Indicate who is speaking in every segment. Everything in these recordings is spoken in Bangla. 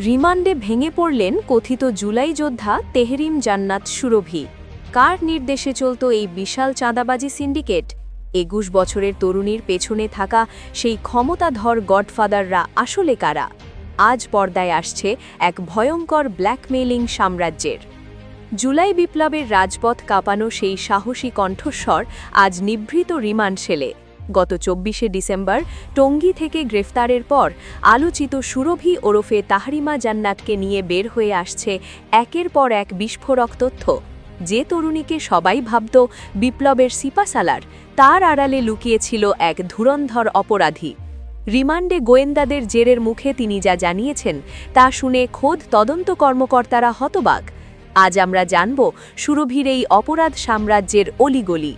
Speaker 1: রিমান্ডে ভেঙে পড়লেন কথিত জুলাই যোদ্ধা তেহরিম জান্নাত সুরভি। কার নির্দেশে চলত এই বিশাল চাঁদাবাজি সিন্ডিকেট? ২১ বছরের তরুণীর পেছনে থাকা সেই ক্ষমতাধর গডফাদাররা আসলে কারা? আজ পর্দায় আসছে এক ভয়ঙ্কর ব্ল্যাকমেইলিং সাম্রাজ্যের। জুলাই বিপ্লবের রাজপথ কাঁপানো সেই সাহসী কণ্ঠস্বর আজ নিভৃত রিমান্ড সেলে। গত ২৪শে ডিসেম্বর টঙ্গী থেকে গ্রেফতারের পর আলোচিত সুরভি ওরফে তাহরিমা জান্নাতকে নিয়ে বের হয়ে আসছে একের পর এক বিস্ফোরক তথ্য। যে তরুণীকে সবাই ভাবত বিপ্লবের সিপাসালার, তার আড়ালে লুকিয়েছিল এক ধুরন্ধর অপরাধী। রিমান্ডে গোয়েন্দাদের জেরের মুখে তিনি যা জানিয়েছেন তা শুনে খোদ তদন্ত কর্মকর্তারা হতবাক। আজ আমরা জানব সুরভির এই অপরাধ সাম্রাজ্যের অলিগলি।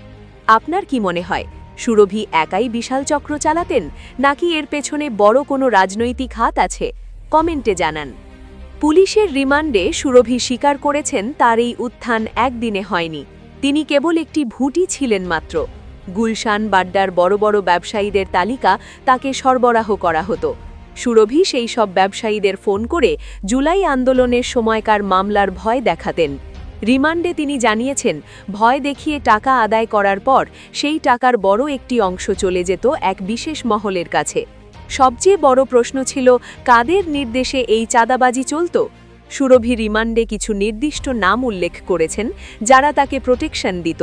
Speaker 1: আপনার কি মনে হয়, সুরভি একাই বিশাল চক্র চালাতেন, নাকি এর পেছনে বড় কোনো রাজনৈতিক হাত আছে? কমেন্টে জানান। পুলিশের রিমান্ডে সুরভি স্বীকার করেছেন তার এই উত্থান একদিনে হয়নি। তিনি কেবল একটি ভুটি ছিলেন মাত্র। গুলশান বাড্ডার বড় বড় ব্যবসায়ীদের তালিকা তাকে সরবরাহ করা হতো। সুরভি সেই সব ব্যবসায়ীদের ফোন করে জুলাই আন্দোলনের সময়কার মামলার ভয় দেখাতেন। রিমান্ডে তিনি জানিয়েছেন, ভয় দেখিয়ে টাকা আদায় করার পর সেই টাকার বড় একটি অংশ চলে যেত এক বিশেষ মহলের কাছে। সবচেয়ে বড় প্রশ্ন ছিল, কাদের নির্দেশে এই চাঁদাবাজি চলত? সুরভি রিমান্ডে কিছু নির্দিষ্ট নাম উল্লেখ করেছেন, যারা তাকে প্রোটেকশন দিত।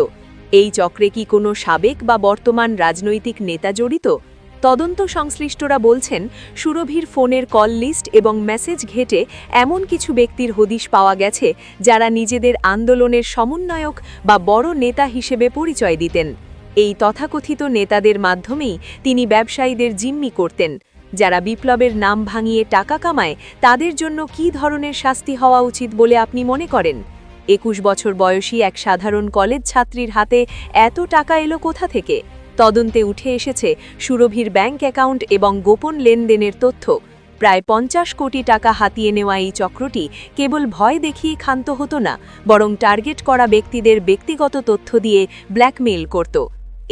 Speaker 1: এই চক্রে কি কোনো সাবেক বা বর্তমান রাজনৈতিক নেতা জড়িত? তদন্ত সংশ্লিষ্টরা বলছেন, সুরভির ফোনের কল লিস্ট এবং মেসেজ ঘেঁটে এমন কিছু ব্যক্তির হদিশ পাওয়া গেছে যারা নিজেদের আন্দোলনের সমন্বয়ক বা বড় নেতা হিসেবে পরিচয় দিতেন। এই তথাকথিত নেতাদের মাধ্যমেই তিনি ব্যবসায়ীদের জিম্মি করতেন। যারা বিপ্লবের নাম ভাঙিয়ে টাকা কামায়, তাদের জন্য কী ধরনের শাস্তি হওয়া উচিত বলে আপনি মনে করেন? ২১ বছর বয়সী এক সাধারণ কলেজ ছাত্রীর হাতে এত টাকা এলো কোথা থেকে? তদন্তে উঠে এসেছে সুরভির ব্যাংক অ্যাকাউন্ট এবং গোপন লেনদেনের তথ্য। প্রায় ৫০ কোটি টাকা হাতিয়ে নেওয়া এই চক্রটি কেবল ভয় দেখিয়ে ক্ষান্ত হতো না, বরং টার্গেট করা ব্যক্তিদের ব্যক্তিগত তথ্য দিয়ে ব্ল্যাকমেইল করত।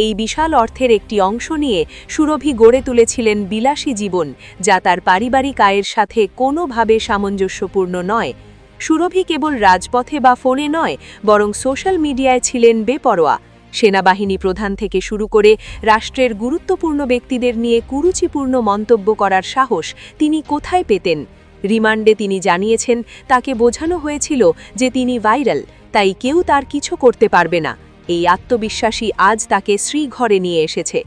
Speaker 1: এই বিশাল অর্থের একটি অংশ নিয়ে সুরভি গড়ে তুলেছিলেন বিলাসী জীবন, যা তার পারিবারিক আয়ের সাথে কোনোভাবে সামঞ্জস্যপূর্ণ নয়। সুরভি কেবল রাজপথে বা ফোনে নয়, বরং সোশ্যাল মিডিয়ায় ছিলেন বেপরোয়া। সেনাবাহিনী প্রধান থেকে শুরু করে রাষ্ট্রের গুরুত্বপূর্ণ ব্যক্তিদের নিয়ে কুরুচিপূর্ণ মন্তব্য করার সাহস তিনি কোথায় পেতেন? রিমান্ডে তিনি জানিয়েছেন, তাকে বোঝানো হয়েছিল যে তিনি ভাইরাল, তাই কেউ তার কিছু করতে পারবে না। এই আত্মবিশ্বাসী আজ তাকে শ্রীঘরে নিয়ে এসেছে।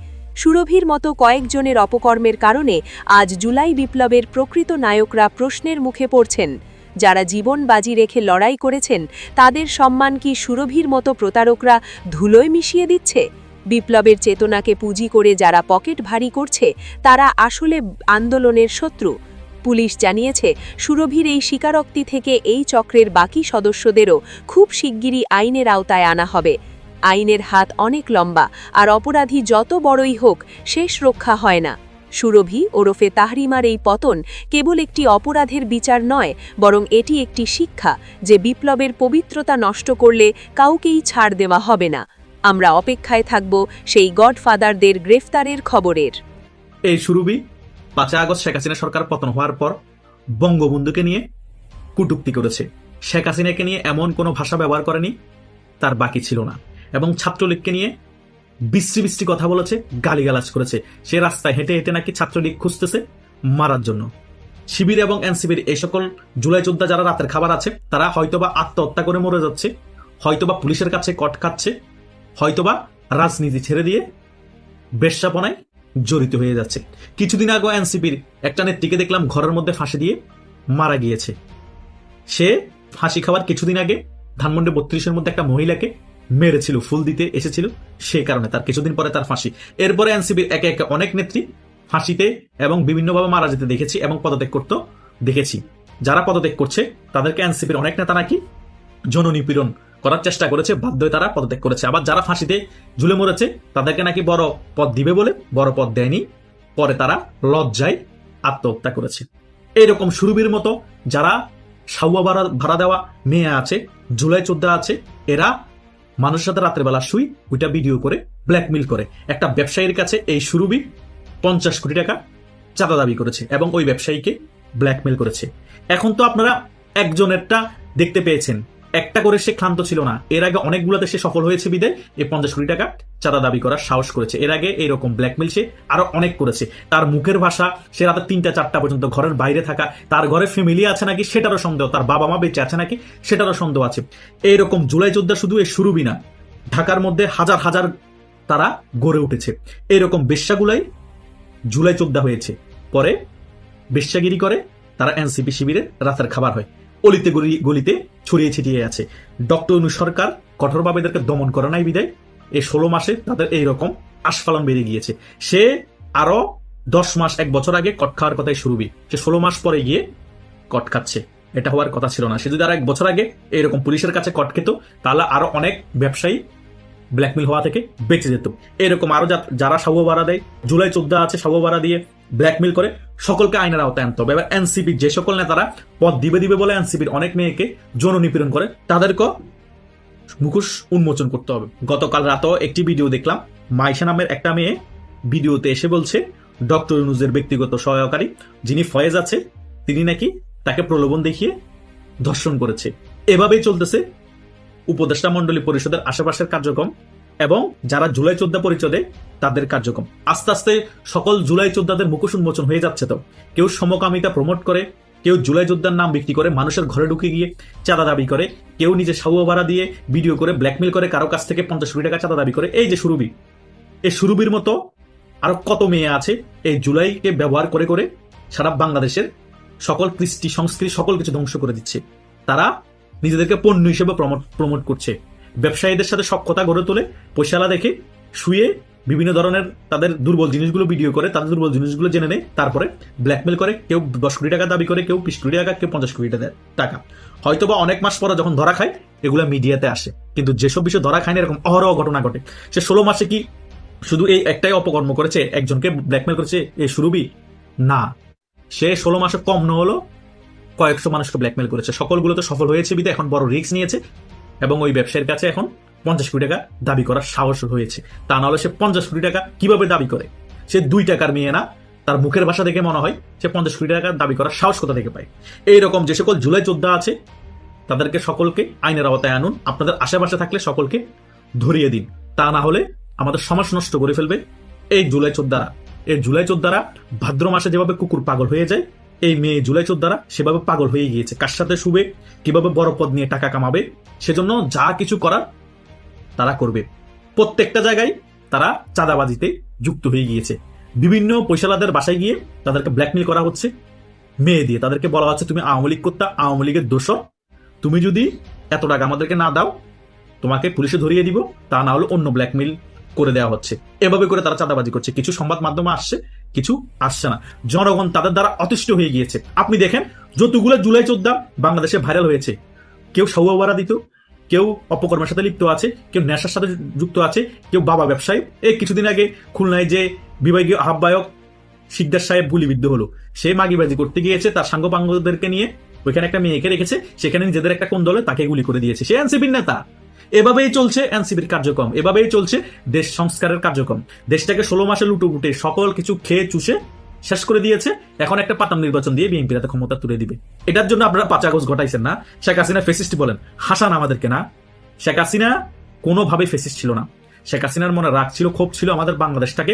Speaker 1: সুরভির মতো কয়েকজনের অপকর্মের কারণে আজ জুলাই বিপ্লবের প্রকৃত নায়করা প্রশ্নের মুখে পড়ছেন। যারা জীবন বাজি রেখে লড়াই করেছেন, তাদের সম্মান কি সুরভির মতো প্রতারকরা ধুলোয় মিশিয়ে দিচ্ছে? বিপ্লবের চেতনাকে পুঁজি করে যারা পকেট ভারী করছে, তারা আসলে আন্দোলনের শত্রু। পুলিশ জানিয়েছে, সুরভির এই স্বীকারোক্তি থেকে এই চক্রের বাকি সদস্যদেরও খুব শিগগিরই আইনের আওতায় আনা হবে। আইনের হাত অনেক লম্বা, আর অপরাধী যত বড়ই হোক, শেষ রক্ষা হয় না। সুরভি ওরফে তাহরিমার এই পতন কেবল একটি অপরাধের বিচার নয়, বরং এটি একটি শিক্ষা যে বিপ্লবের পবিত্রতা নষ্ট করলে কাউকেই ছাড় দেওয়া হবে না। আমরা অপেক্ষায় থাকব সেই গডফাদারদের গ্রেফতারের খবরের।
Speaker 2: এই সুরভি ৫ আগস্ট শেখ হাসিনা সরকার পতন হওয়ার পর বঙ্গবন্ধুকে নিয়ে কটূক্তি করেছে। শেখ হাসিনাকে নিয়ে এমন কোনো ভাষা ব্যবহার করেনি তার বাকি ছিল না, এবং ছাত্রলীগকে নিয়ে বিশ্রী বিশ্রী কথা বলেছে, গালিগালাজ করেছে। সে রাস্তায় হেঁটে হেঁটে নাকি ছাত্রলীগ খুঁজতেছে মারার জন্য। শিবির এবং এনসিবির এই সকল জুলাই যোদ্ধা যারা রাতের খাবার আছে, তারা হয়তোবা আত্মহত্যা করে মরে যাচ্ছে, হয়তোবা পুলিশের কাছে কট খাচ্ছে, হয়তোবা রাজনীতি ছেড়ে দিয়ে বেশ্যাপনায় জড়িত হয়ে যাচ্ছে। কিছুদিন আগে এনসিপির একটা নেত্রীকে দেখলাম ঘরের মধ্যে ফাঁসি দিয়ে মারা গিয়েছে। সে ফাঁসি খাওয়ার কিছুদিন আগে ধানমন্ডি ৩২-এর মধ্যে একটা মহিলাকে মেরেছিল, ফুল দিতে এসেছিল, সেই কারণে তার কিছুদিন পরে তার ফাঁসি। এরপরে এনসিপির একে একে অনেক নেত্রী ফাঁসিতে এবং বিভিন্নভাবে মারা যেতে দেখেছি এবং পদত্যাগ করতে দেখেছি। যারা পদত্যাগ করছে তাদেরকে এনসিপির অনেক নেতা নাকি যৌননিপীড়ন করার চেষ্টা করেছে, বাধ্য হয়ে তারা পদত্যাগ করেছে। আবার যারা ফাঁসিতে ঝুলে মরেছে তাদেরকে নাকি বড় পদ দিবে বলে বড় পদ দেয়নি, পরে তারা লজ্জায় আত্মহত্যা করেছে। এইরকম সুরভির মতো যারা সাউয়া ভাড়া দেওয়া মেয়ে আছে, জুলাই যোদ্ধা আছে, এরা মানুষের সাথে রাত্রেবেলা শুই ওইটা ভিডিও করে ব্ল্যাকমেইল করে। একটা ব্যবসায়ীর কাছে এই সুরভি ৫০ কোটি টাকা চাঁদা দাবি করেছে এবং ওই ব্যবসায়ীকে ব্ল্যাকমেল করেছে। এখন তো আপনারা একজনেরটা দেখতে পেয়েছেন, একটা করে সে ক্লান্ত ছিল না। এর আগে অনেকগুলোতে সে সফল হয়েছে বিদে এই 50 কোটি টাকা চাঁদা দাবি করার সাহস করেছে। এর আগে এইরকম ব্ল্যাকমেল সে আরো অনেক করেছে। তার মুখের ভাষা, সে রাতে 3টা-4টা পর্যন্ত ঘরের বাইরে থাকা, তার ঘরে ফ্যামিলি আছে নাকি সেটারও সন্দেহ, তার বাবা মা বেঁচে আছে নাকি সেটারও সন্দেহ আছে। এইরকম জুলাই যোদ্ধা শুধু এই সুরভি না, ঢাকার মধ্যে হাজার হাজার তারা গড়ে উঠেছে। এইরকম বেশ্যাগুলাই জুলাই যোদ্ধা হয়েছে। পরে বেশ্যাগিরি করে তারা এনসিপি শিবিরে রাতের খাবার হয়, অলিতে গলিতে ছড়িয়ে ছিটিয়ে আছে। ডক্টর ইউনূস সরকার কঠোরভাবে এদেরকে দমন করে নাই বিদায় এই 16 মাসে তাদের এইরকম আস্ফালন বেড়ে গিয়েছে। সে আরো 10 মাস 1 বছর আগে কট খাওয়ার কথাই শুরুবি, সে 16 মাস পরে গিয়ে কট খাচ্ছে। এটা হওয়ার কথা ছিল না। সে যদি আর 1 বছর আগে এইরকম পুলিশের কাছে কট খেত, তাহলে আরো অনেক ব্যবসায়ী ব্ল্যাকমেল হওয়া থেকে বেঁচে যেত। এরকম আরো যারা সাবু ভাড়া দেয়, জুলাই যোদ্ধা আছে সাবু ভাড়া দিয়ে ব্ল্যাকমেল করে, সকলকে আইনের আওতায় আনতে হবে। এবার এনসিপির যে সকল নেতারা পদ দিবে বলে এনসিপির অনেক মেয়েকে যৌন নিপীড়ন করে, তাদেরকে মুখোশ উন্মোচন করতে হবে। গতকাল রাতেও একটি ভিডিও দেখলাম, মাইশা নামের একটা মেয়ে ভিডিওতে এসে বলছে ডক্টর ইউনূসের ব্যক্তিগত সহকারী যিনি ফয়েজ আছে, তিনি নাকি তাকে প্রলোভন দেখিয়ে ধর্ষণ করেছে। এভাবেই চলতেছে উপদেষ্টা মন্ডলী পরিষদের আশেপাশের কার্যক্রম এবং যারা জুলাই যোদ্ধা পরিচয় তাদের কার্যক্রম। আস্তে আস্তে সকল জুলাই যোদ্ধাদের মুখোশ উন্মোচন হয়ে যাচ্ছে। তো কেউ সমকামিতা প্রমোট করে, কেউ জুলাই যোদ্ধার নাম বিক্রি করে মানুষের ঘরে ঢুকে গিয়ে চাঁদা দাবি করে, কেউ নিজে সাবু ভাড়া দিয়ে ভিডিও করে ব্ল্যাকমেল করে কারো কাছ থেকে 50 কোটি টাকা চাঁদা দাবি করে। এই যে সুরভি, এই সুরভির মতো আরো কত মেয়ে আছে এই জুলাইকে ব্যবহার করে করে সারা বাংলাদেশের সকল কৃষ্টি সংস্কৃতি সকল কিছু ধ্বংস করে দিচ্ছে। তারা নিজেদেরকে পণ্য হিসেবে প্রমোট করছে, ব্যবসায়ীদের সাথে সখ্যতা গড়ে তোলে, পয়সালা দেখে শুয়ে বিভিন্ন ধরনের তাদের দুর্বল জিনিসগুলো ভিডিও করে, তাদের দুর্বল জিনিসগুলো জেনে নেয়, তারপরে ব্ল্যাকমেল করে। কেউ 10 কোটি টাকা দাবি করে, কেউ 20 কোটি টাকা, কেউ 50 কোটি টাকা। হয়তোবা অনেক মাস পরে যখন ধরা খায় এগুলো মিডিয়াতে আসে, কিন্তু যেসব বিষয় ধরা খায় না এরকম অহরহ ঘটনা ঘটে। সে 16 মাসে কি শুধু এই একটাই অপকর্ম করেছে, একজনকে ব্ল্যাকমেল করেছে এই সুরভি? না, সে 16 মাসে কম না হলো কয়েকশো মানুষকে ব্ল্যাকমেল করেছে। সকলগুলো তো সফল হয়েছে বিধে এখন বড় রিস্ক নিয়েছে এবং ওই ব্যবসায়ীর কাছে এখন 50 কোটি টাকা দাবি করার সাহস হয়েছে। তা নাহলে সে 50 কোটি টাকা কিভাবে দাবি করে? সে 2 টাকার মেয়ে না, তার মুখের ভাষা দেখে মনে হয় সে 50 কোটি টাকা দাবি করার সাহস কোথা থেকে পায়। এইরকম যে সকল জুলাই যোদ্ধা আছে তাদেরকে সকলকে আইনের আওতায় আনুন, আপনাদের আশেপাশে থাকলে সকলকে ধরিয়ে দিন। তা না হলে আমাদের সমাজ নষ্ট করে ফেলবে এই জুলাই যোদ্ধারা। এই জুলাই যোদ্ধারা ভাদ্র মাসে যেভাবে কুকুর পাগল হয়ে যায়, এই মেয়ে জুলাই যোদ্ধারা সেভাবে পাগল হয়ে গিয়েছে। কার সাথে শুবে, কিভাবে বড় পদ নিয়ে টাকা কামাবে, সেজন্য যা কিছু করার তারা করবে। প্রত্যেকটা জায়গায় তারা চাঁদাবাজিতে যুক্ত হয়ে গিয়েছে। বিভিন্ন পয়সালাদের বাসায় গিয়ে তাদেরকে ব্ল্যাকমেল করা হচ্ছে মেয়ে দিয়ে। তাদেরকে বলা হচ্ছে তুমি আওয়ামী লীগ করতা, আওয়ামী লীগের দোষর, তুমি যদি এত টাকা আমাদেরকে না দাও তোমাকে পুলিশে ধরিয়ে দিব, তা না হলে অন্য ব্ল্যাকমেল করে দেওয়া হচ্ছে। এভাবে করে তারা চাঁদাবাজি করছে। কিছু সংবাদ মাধ্যমে আসছে, কিছু আসছে না। জনগণ তাদের দ্বারা অতিষ্ঠ হয়ে গিয়েছে। আপনি দেখেন যতগুলো জুলাই যোদ্ধা বাংলাদেশে ভাইরাল হয়েছে, কেউ সৌভাড়া দিত, কেউ অপকর্মের সাথে লিপ্ত আছে, কেউ নেশার সাথে যুক্ত আছে, কেউ বাবা ব্যবসায়ী। এই কিছুদিন আগে খুলনায় যে বিভাগীয় আহ্বায়ক শিকদার সাহেব গুলিবিদ্ধ হলো, সে মাগিবাজি করতে গিয়েছে তার সাঙ্গপাঙ্গদেরকে নিয়ে, ওইখানে একটা মেয়েকে রেখেছে, সেখানে নিজেদের একটা কোন দলে তাকে গুলি করে দিয়েছে। সে এনসিপির নেতা। এভাবেই চলছে এনসিপির কার্যক্রম, এভাবেই চলছে দেশ সংস্কারের কার্যক্রম। দেশটাকে 16 মাসে লুটে সকল কিছু খেয়ে চুষে শেষ করে দিয়েছে। এখন একটা পাতাম নির্বাচন দিয়ে বিএনপি রাতে ক্ষমতা তুলে দিবে। এটার জন্য আপনারা 5 আগস্ট ঘটাইছেন না। শেখ হাসিনা ফেসিস্ট বলেন, হাসান আমাদেরকে না। শেখ হাসিনা কোনোভাবে ফেসিস্ট ছিল না। শেখ হাসিনার মনে রাগ ছিল, ক্ষোভ ছিল আমাদের বাংলাদেশটাকে।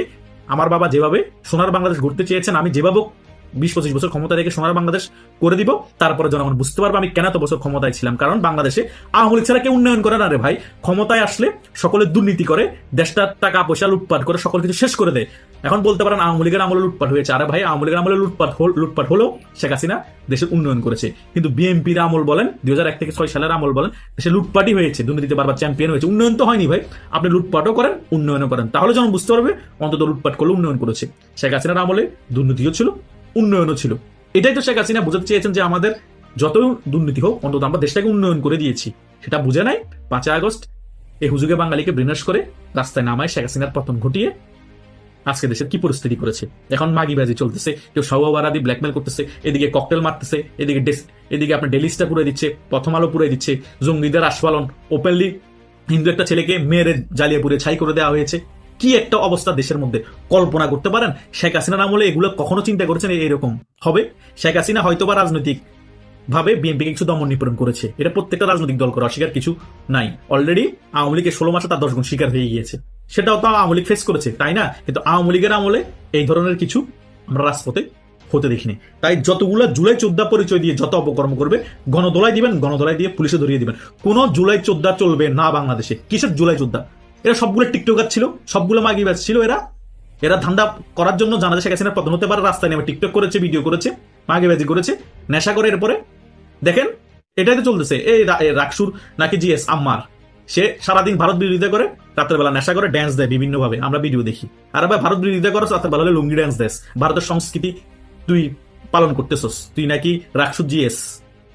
Speaker 2: আমার বাবা যেভাবে সোনার বাংলাদেশ গড়তে চেয়েছেন, আমি যেভাবে 20-25 বছর ক্ষমতা রেখে সোনার বাংলাদেশ করে দিব, তারপরে জনগণ বুঝতে পারবে আমি কেন এত বছর ক্ষমতায় ছিলাম। কারণ বাংলাদেশে আওয়ামী লীগ ছাড়া কেউ উন্নয়ন করে না রে ভাই। ক্ষমতায় আসলে সকলে দুর্নীতি করে, দেশটার টাকা পয়সা লুটপাট করে সকল কিছু শেষ করে দেয়। এখন বলতে পারেন আওয়ামী লীগের আমলে লুটপাট হয়েছে। আরে ভাই, আওয়ামী লীগের আমলে লুটপাট হলেও শেখ হাসিনা দেশের উন্নয়ন করেছে। কিন্তু বিএনপির আমল বলেন, 2001 থেকে 6 সালের আমল বলেন, দেশে লুটপাটই হয়েছে, দুর্নীতিতে বারবার চ্যাম্পিয়ন হয়েছে। উন্নয়ন তো হয়নি ভাই। আপনি লুটপাটও করেন, উন্নয়নও করেন, তাহলে যখন বুঝতে পারবে অন্তত লুটপাট করলে উন্নয়ন করেছে। শেখ হাসিনার আমলে দুর্নীতিও ছিল, উন্নয়নও ছিল। এটাই তো শেখ হাসিনা বুঝাতে চেয়েছেন যে আমাদের যত দুর্নীতি হোক অন্তত আমরা দেশটাকে উন্নয়ন করে দিয়েছি। সেটা বুঝে নাই 5 আগস্ট এই হুজুগে বাঙালিকে ব্রেনওয়াশ করে রাস্তায় নামায় শেখ হাসিনার পতন ঘটিয়ে আজকে দেশের কি পরিস্থিতি করেছে। এখন মাগিবাজি চলতেছে, কেউ সৌভাড়াদি ব্ল্যাকমেল করতেছে, এদিকে ককটেল মারতেছে, এদিকে আপনার ডেলি স্টার পুরে দিচ্ছে, প্রথম আলো পুরে দিচ্ছে, জঙ্গিদের আস্ফালন, ওপেনলি হিন্দু একটা ছেলেকে মেয়ের জ্বালিয়ে পুড়ে ছাই করে দেওয়া হয়েছে। কি একটা অবস্থা দেশের মধ্যে কল্পনা করতে পারেন? শেখ হাসিনার আমলে এগুলো কখনো চিন্তা করেছেন এরকম হবে? শেখ হাসিনা হয়তোবা রাজনৈতিক ভাবে বিএনপিকে কিছু দমন নিপীড়ন করেছে, এটা প্রত্যেকটা রাজনৈতিক দল করে, অস্বীকার কিছু নাই। অলরেডি আওয়ামী লীগের 16 মাসে তার 10 গুণ শিকার হয়ে গিয়েছে, সেটাও তো আওয়ামী লীগ ফেস করেছে, তাই না? কিন্তু আওয়ামী লীগের আমলে এই ধরনের কিছু আমরা রাজপথে হতে দেখিনি। তাই যতগুলো জুলাই 14 পরিচয় দিয়ে যত অপকর্ম করবে, গণদোলাই দিবেন, গণদোলাই দিয়ে পুলিশে ধরিয়ে দিবেন। কোন জুলাই 14 চলবে না বাংলাদেশে। কিসের জুলাই 14? এরা সবগুলো টিকটকার ছিল, সবগুলো মাগিবাজ ছিল। এরা ধান্দা করার জন্য জানা যায় শেখ হাসিনার পতন হতে পারে, রাস্তায় নেমে টিকটক করেছে, ভিডিও করেছে, মাগিবাজি করেছে, নেশা করে। এরপরে দেখেন এটাই তো চলতেছে। এই রাকসুর নাকি জিএস আম্মার, সে সারাদিন ভারত বিরোধিতা করে, রাতের বেলা নেশা করে, ড্যান্স দেয় বিভিন্ন ভাবে, আমরা ভিডিও দেখি। আর ভাই ভারত বিরোধিতা করছ, রাতের বেলা হলে লুঙ্গি ড্যান্স দেশ, ভারতের সংস্কৃতি তুই পালন করতেছস, তুই নাকি রাকসুর জিএস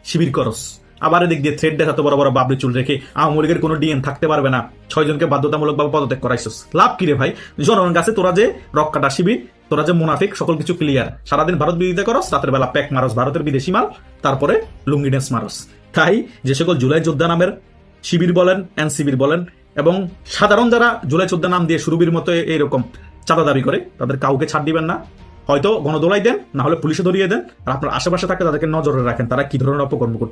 Speaker 2: শিবির করস। আবার এদিক দিয়ে থ্রেড দেখাতে বড় বড় বাবরি চুল রেখে আওয়ামী লীগের কোনো ডিএম থাকতে পারবে না, 6 জনকে বাধ্যতামূলকভাবে পদত্যাগ করাইছস। লাভ কি রে ভাই? জনগণের কাছে তোরা যে রক্কাটা শিবির, তোরা যে মুনাফিক, সকল কিছু ক্লিয়ার। সারাদিন ভারত বিরোধিতা করস, রাতের বেলা প্যাক মারস ভারতের বিদেশি মাল, তারপরে লুঙ্গি ড্যান্স মারস। তাই যে সকল জুলাই যোদ্ধা নামের শিবির বলেন, এনসিবির বলেন, এবং সাধারণ যারা জুলাই যোদ্ধা নাম দিয়ে শুরুবির মতো এইরকম চাঁদা দাবি করে, তাদের কাউকে ছাড় দিবেন না। হয়তো গণদোলাই দেন, না হলে পুলিশে ধরিয়ে দেন। আর আপনার আশেপাশে থাকলে তাদেরকে নজরে রাখেন তারা কি ধরনের অপকর্ম করতে।